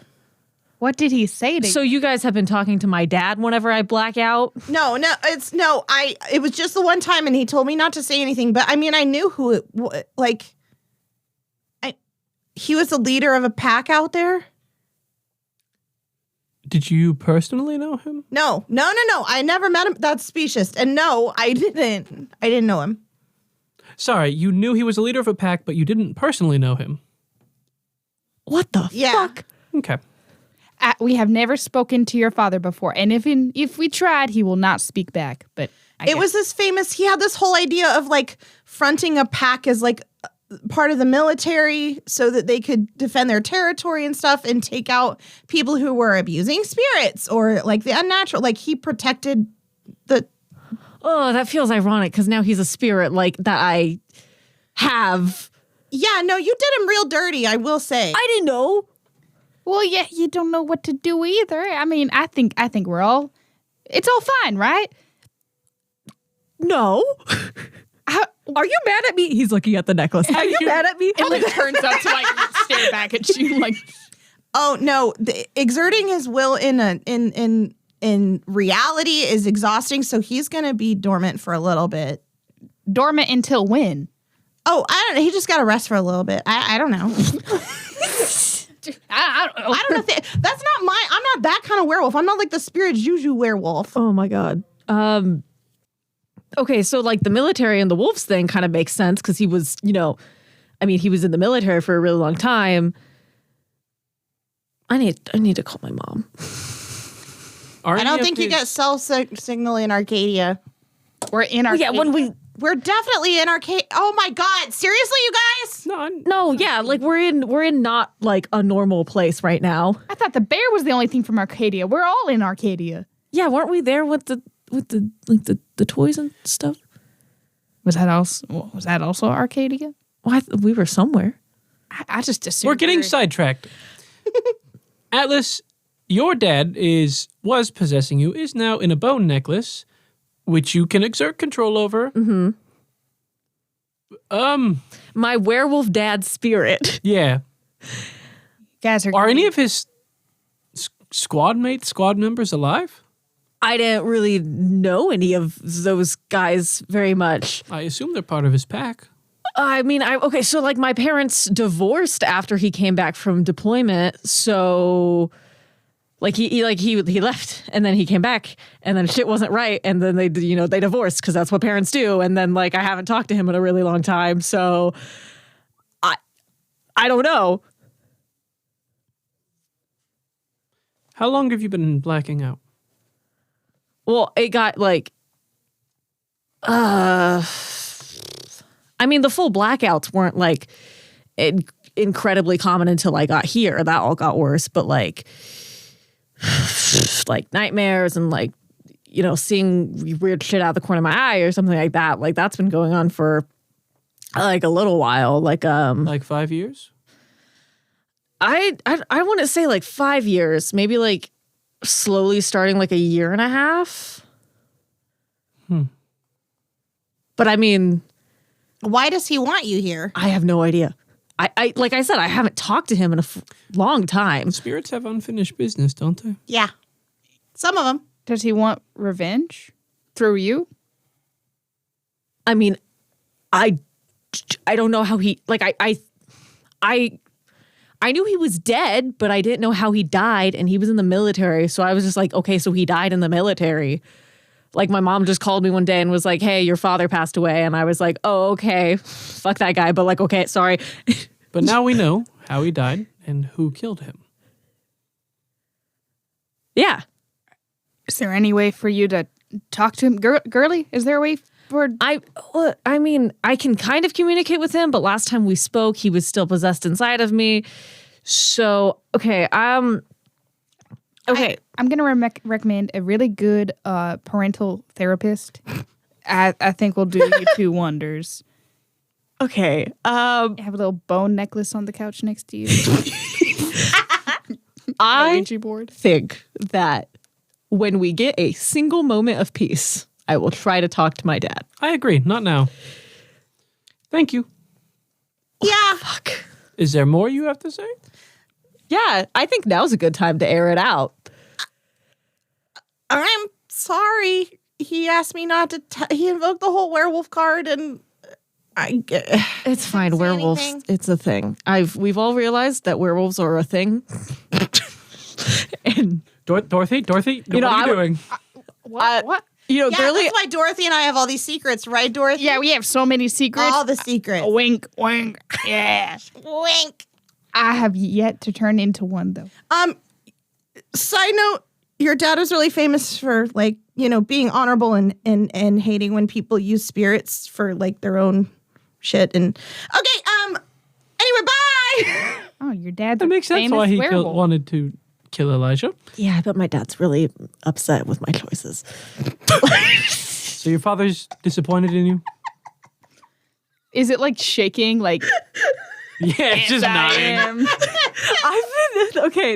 What did he say to So you? you guys have been talking to my dad whenever I black out? It was just the one time and he told me not to say anything, but I mean, I knew who it was. Like, he was the leader of a pack out there. Did you personally know him? No. I never met him. That's specious. And no, I didn't. I didn't know him. Sorry, you knew he was a leader of a pack, but you didn't personally know him. What the Yeah. fuck? Okay. We have never spoken to your father before, and if we tried, he will not speak back. But It was this famous, he had this whole idea of like fronting a pack as like part of the military so that they could defend their territory and stuff and take out people who were abusing spirits or like the unnatural. Like he protected the. Oh, that feels ironic because now he's a spirit like that I have. Yeah, no, you did him real dirty, I will say. I didn't know. Well, yeah, you don't know what to do either. I mean, I think we're all. It's all fine, right? No. Are you mad at me? He's looking at the necklace. Are you mad at me? It like turns up to like stare back at you like. Oh no, exerting his will in reality is exhausting, so he's gonna be dormant for a little bit. Dormant until when? Oh, I don't know. He just got to rest for a little bit. I don't know. I don't know. I don't know. That's not my. I'm not that kind of werewolf. I'm not like the spirit juju werewolf. Oh my god. Okay, so like the military and the wolves thing kind of makes sense because he was, he was in the military for a really long time. I need to call my mom. I don't think you get cell signal in Arcadia. We're in Arcadia. Yeah, We're definitely in Arcadia. Oh my god! Seriously, you guys? No, yeah, like we're in not like a normal place right now. I thought the bear was the only thing from Arcadia. We're all in Arcadia. Yeah, weren't we there with the toys and stuff? Was that also Arcadia? Well, we were somewhere. I just assumed We're getting sidetracked. Atlas, your dad was possessing you, is now in a bone necklace, which you can exert control over. Mm-hmm. My werewolf dad's spirit. Yeah. Guys are any of his squad members alive? I didn't really know any of those guys very much. I assume they're part of his pack. I mean, so like my parents divorced after he came back from deployment, so like he left and then he came back and then shit wasn't right and then they divorced because that's what parents do, and then like I haven't talked to him in a really long time, so I don't know. How long have you been blacking out? Well, it got like I mean, the full blackouts weren't like incredibly common until I got here. That all got worse, but like nightmares and like, seeing weird shit out of the corner of my eye or something like that. Like that's been going on for like a little while. Like 5 years? I want to say like 5 years, maybe like slowly starting like a year and a half. But I mean, why does he want you here? I have no idea. I like I said, I haven't talked to him in a long time. Spirits have unfinished business, don't they? Yeah. Some of them. Does he want revenge through you? I mean, I don't know how he, like, I knew he was dead, but I didn't know how he died, and he was in the military, so I was just like, okay, so he died in the military. Like, my mom just called me one day and was like, hey, your father passed away, and I was like, oh, okay, fuck that guy, but like, okay, sorry. But now we know how he died and who killed him. Yeah. Is there any way for you to talk to him? Girly, is there a way for... I mean, I can kind of communicate with him, but last time we spoke, he was still possessed inside of me. So, okay, okay. I'm going to recommend a really good parental therapist. I think will do you two wonders. Okay. Have a little bone necklace on the couch next to you. I Ouija board. think that when we get a single moment of peace, I will try to talk to my dad. I agree. Not now. Thank you. Yeah. Fuck. Is there more you have to say? Yeah, I think now's a good time to air it out. I'm sorry. He asked me not to. He invoked the whole werewolf card, and It's fine. say Werewolves, anything. it's a thing. We've all realized that werewolves are a thing. And Dorothy, what are you doing? What? yeah, Girly, that's why Dorothy and I have all these secrets, right, Dorothy? Yeah, we have so many secrets. all the secrets. Wink, wink. Yeah. Wink. I have yet to turn into one, though. Side note: your dad was really famous for being honorable and hating when people use spirits for like their own shit. And okay, anyway, bye. Oh, your dad's That makes a sense famous why he werewolf. wanted to kill Elijah. yeah, but my dad's really upset with my choices. So your father's disappointed in you? Is it like shaking? Like, Yeah, it's just nodding.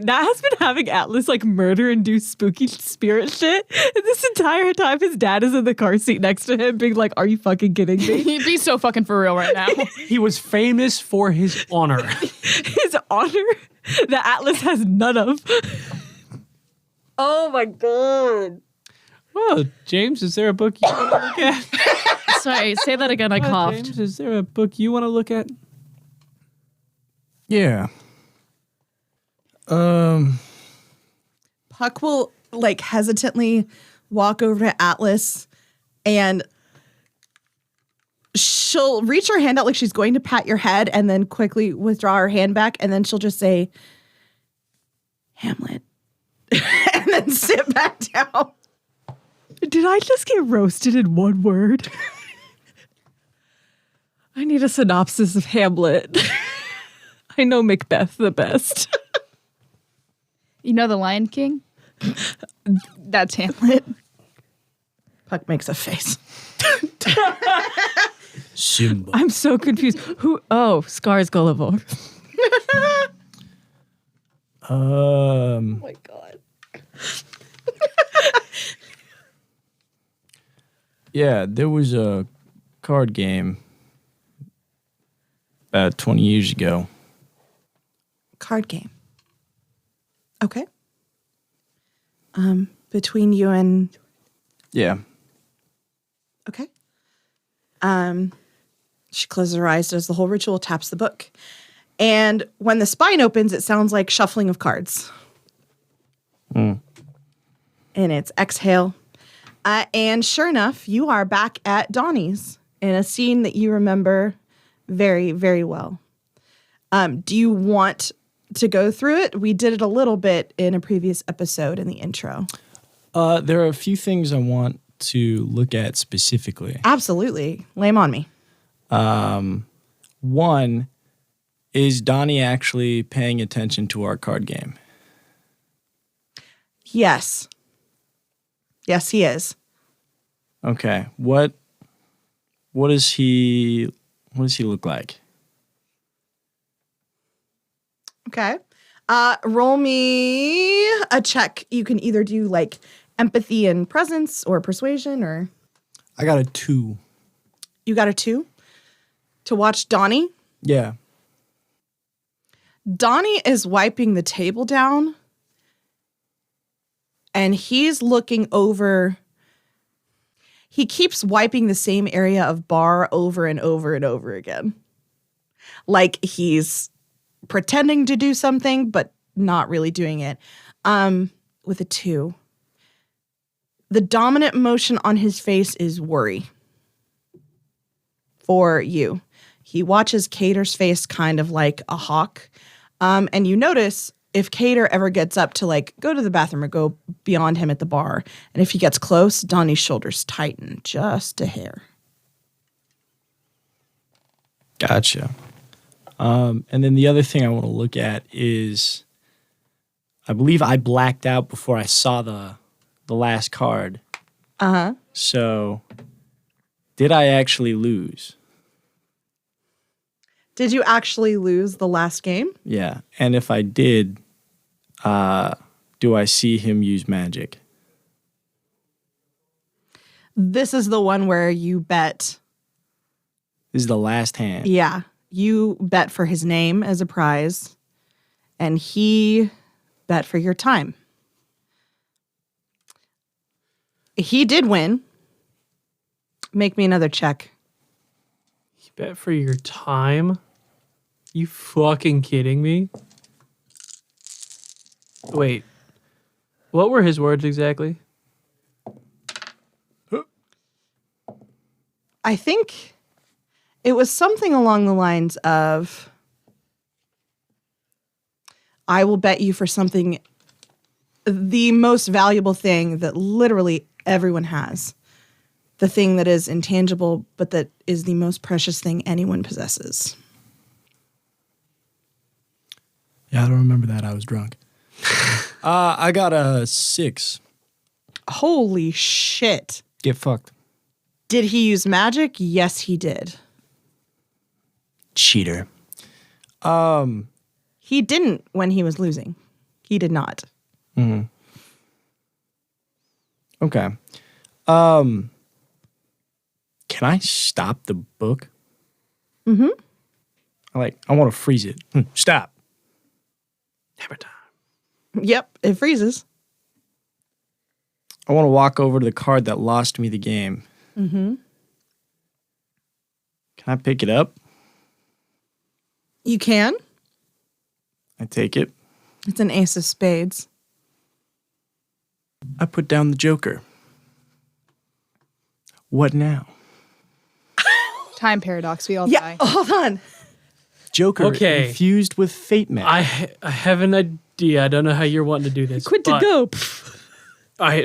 Nat has been having Atlas like murder and do spooky spirit shit. And this entire time his dad is in the car seat next to him being like, are you fucking kidding me? he'd be so fucking for real right now. He was famous for his honor. His has honor that Atlas has none of. Oh my god. Well, James, is there a book you want to look at? Sorry, say that again. I coughed. James, is there a book you want to look at? Yeah. Puck will like hesitantly walk over to Atlas and she'll reach her hand out like she's going to pat your head and then quickly withdraw her hand back and then she'll just say, Hamlet. And then sit back down. Did I just get roasted in one word? I need a synopsis of Hamlet. I know Macbeth the best. You know the Lion King? That's Hamlet. Puck makes a face. Simba. I'm so confused. Who? Oh, Skarsgård. Oh my god. Yeah, there was a card game about 20 years ago. Card game. Okay. Between you and Yeah. okay. She closes her eyes, does the whole ritual, taps the book. And when the spine opens, it sounds like shuffling of cards. And it's exhale. And sure enough, you are back at Donnie's in a scene that you remember very, very well. Do you want to go through it? We did it a little bit in a previous episode in the intro. There are a few things I want to look at specifically. Absolutely. Lay 'em on me. One, is Donnie actually paying attention to our card game? Yes. Yes, he is. Okay. What does he look like? Okay. Roll me a check. You can either do like empathy and presence or persuasion, or I got a 2. you got a 2 to watch Donnie. Yeah. Donnie is wiping the table down and he's looking over. He keeps wiping the same area of bar over and over and over again. Like he's pretending to do something, but not really doing it. With a 2. The dominant emotion on his face is worry for you. He watches Cater's face kind of like a hawk. And you notice if Cater ever gets up to like go to the bathroom or go beyond him at the bar, and if he gets close, Donnie's shoulders tighten just a hair. Gotcha. And then the other thing I want to look at is, I believe I blacked out before I saw the last card. Uh-huh. So, did I actually lose? Did you actually lose the last game? Yeah. And if I did, do I see him use magic? This is the one where you bet. This is the last hand. Yeah. You bet for his name as a prize, and he bet for your time. He did win. Make me another check. You bet for your time? You fucking kidding me? Wait. What were his words exactly? I think it was something along the lines of, I will bet you for something, the most valuable thing that literally everyone has. The thing that is intangible, but that is the most precious thing anyone possesses. Yeah, I don't remember that. I was drunk. I got a 6. Holy shit. Get fucked. Did he use magic? Yes, he did. Cheater. He didn't when he was losing. He did not. Okay. Can I stop the book? I want to freeze it. Stop. Hammer time. Yep, it freezes. I want to walk over to the card that lost me the game. Mm-hmm. Can I pick it up? You can. I take it. It's an ace of spades. I put down the Joker. What now? Time paradox. We all Yeah, die. hold on. Joker Okay. infused with fate magic. I have an idea. I don't know how you're wanting to do this. Quit to but go. I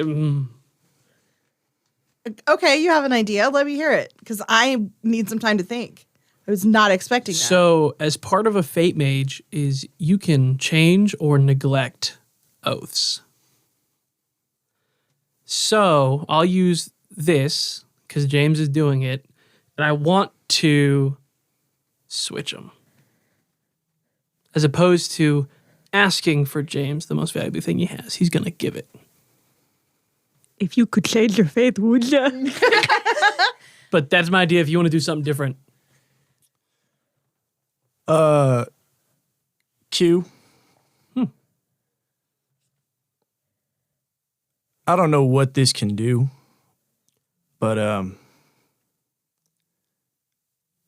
Okay, you have an idea. Let me hear it, because I need some time to think. I was not expecting that. So, as part of a fate mage, is you can change or neglect oaths. So, I'll use this because James is doing it, and I want to switch them. As opposed to asking for James the most valuable thing he has, he's going to give it. If you could change your faith, would you? But that's my idea if you want to do something different. Q. I don't know what this can do, but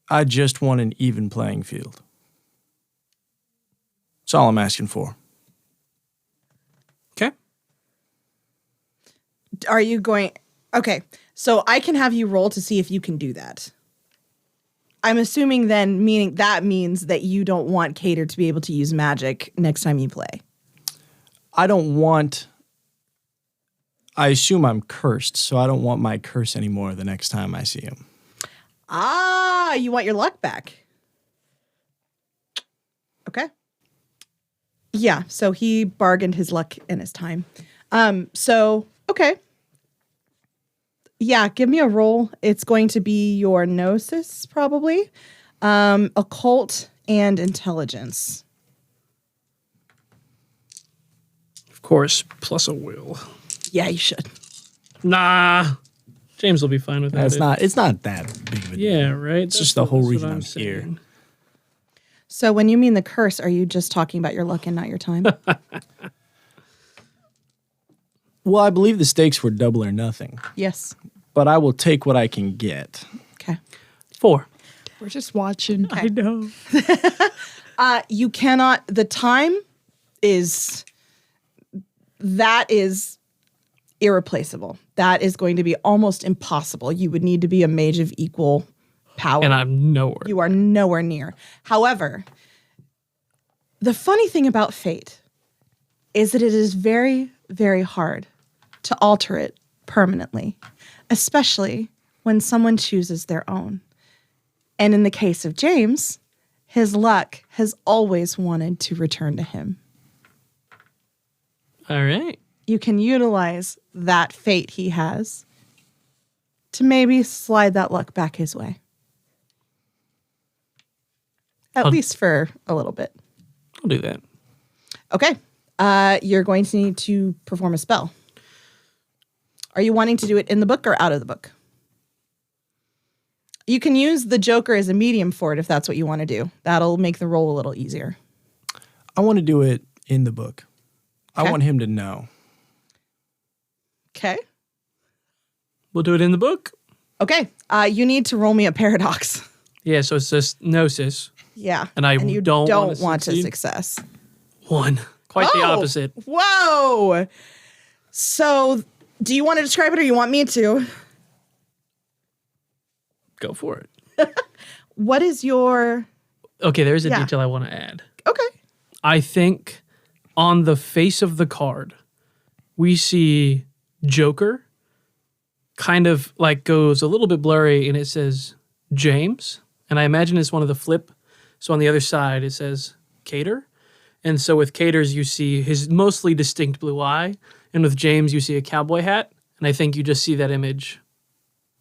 I just want an even playing field. That's all I'm asking for. Okay. Are you going... Okay, so I can have you roll to see if you can do that. I'm assuming then, meaning that means that you don't want Cater to be able to use magic next time you play. I don't want... I assume I'm cursed, so I don't want my curse anymore the next time I see him. Ah, you want your luck back. Okay. Yeah, so he bargained his luck and his time. Okay. Yeah, give me a roll. It's going to be your gnosis, probably. Occult and intelligence. Of course, plus a will. Yeah, you should. Nah. James will be fine with that. It's not that big of a deal. Yeah, right? It's just the whole reason I'm here. So when you mean the curse, are you just talking about your luck and not your time? Well, I believe the stakes were double or nothing, Yes. but I will take what I can get. Okay. 4. We're just watching. I know. You cannot, the time is, that is irreplaceable. That is going to be almost impossible. You would need to be a mage of equal power. And I'm nowhere. You are nowhere near. However, the funny thing about fate is that it is very, very hard to alter it permanently, especially when someone chooses their own. And in the case of James, his luck has always wanted to return to him. All right. You can utilize that fate he has to maybe slide that luck back his way. At least for a little bit. I'll do that. Okay. You're going to need to perform a spell. Are you wanting to do it in the book or out of the book? You can use the Joker as a medium for it if that's what you want to do. That'll make the roll a little easier. I want to do it in the book. Okay. I want him to know. Okay. We'll do it in the book. Okay. You need to roll me a paradox. Yeah, so it's just gnosis. Yeah. And I you don't wanna want to succeed? success. 1. Quite the Oh, opposite. Whoa. So do you want to describe it or you want me to? Go for it. What is your... Okay, there's a Yeah. detail I want to add. Okay. I think on the face of the card, we see Joker kind of like goes a little bit blurry and it says James. And I imagine it's one of the flip. So on the other side, it says Cater. And so with Cater's, you see his mostly distinct blue eye. And with James, you see a cowboy hat. And I think you just see that image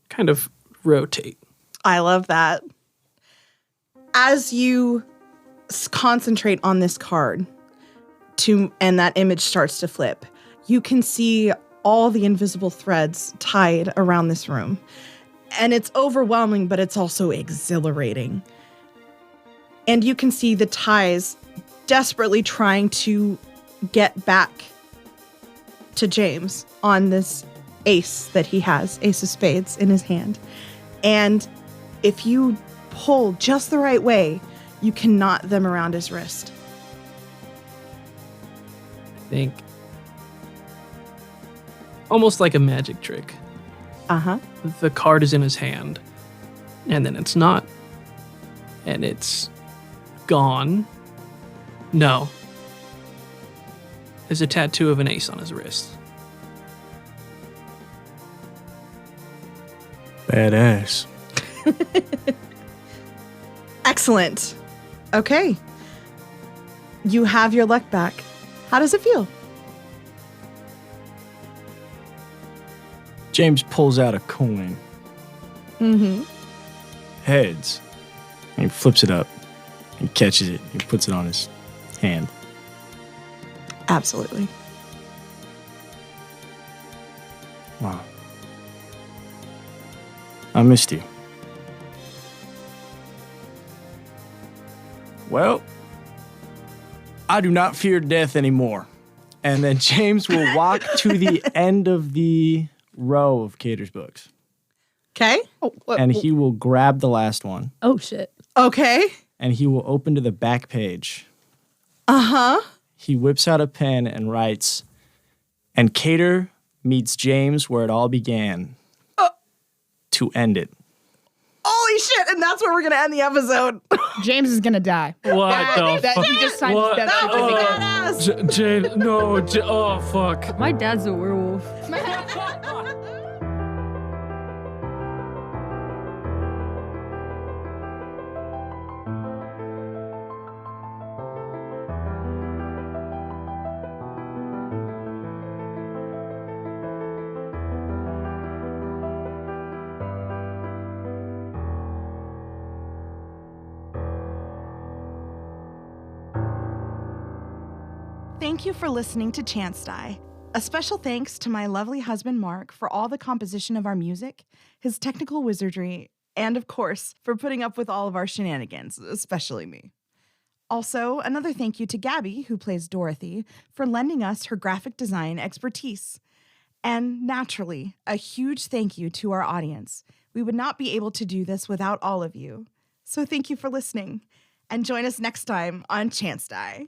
kind of rotate. I love that. As you concentrate on this card and that image starts to flip, you can see all the invisible threads tied around this room. And it's overwhelming, but it's also exhilarating. And you can see the ties desperately trying to get back to James on this ace that he has, ace of spades in his hand. And if you pull just the right way, you can knot them around his wrist. I think almost like a magic trick. Uh-huh. The card is in his hand, and then it's not. And it's gone. No. There's a tattoo of an ace on his wrist. Badass. Excellent. Okay. You have your luck back. How does it feel? James pulls out a coin. Mm-hmm. Heads. And he flips it up. He catches it. He puts it on his hand. Absolutely. Wow. I missed you. Well, I do not fear death anymore. And then James will walk to the end of the row of Cater's books. Okay. And he will grab the last one. Oh, shit. Okay. And he will open to the back page. Uh-huh. He whips out a pen and writes, "And Cater meets James where it all began. To end it." Holy shit, and that's where we're going to end the episode. James is gonna die. What the fuck? He just signed his death That was certificate. badass. James, no, oh fuck. My dad's a werewolf. Thank you for listening to Chance Die. A special thanks to my lovely husband Mark for all the composition of our music, his technical wizardry, and of course, for putting up with all of our shenanigans, especially me. Also, another thank you to Gabby, who plays Dorothy, for lending us her graphic design expertise. And naturally, a huge thank you to our audience. We would not be able to do this without all of you. So thank you for listening, and join us next time on Chance Die.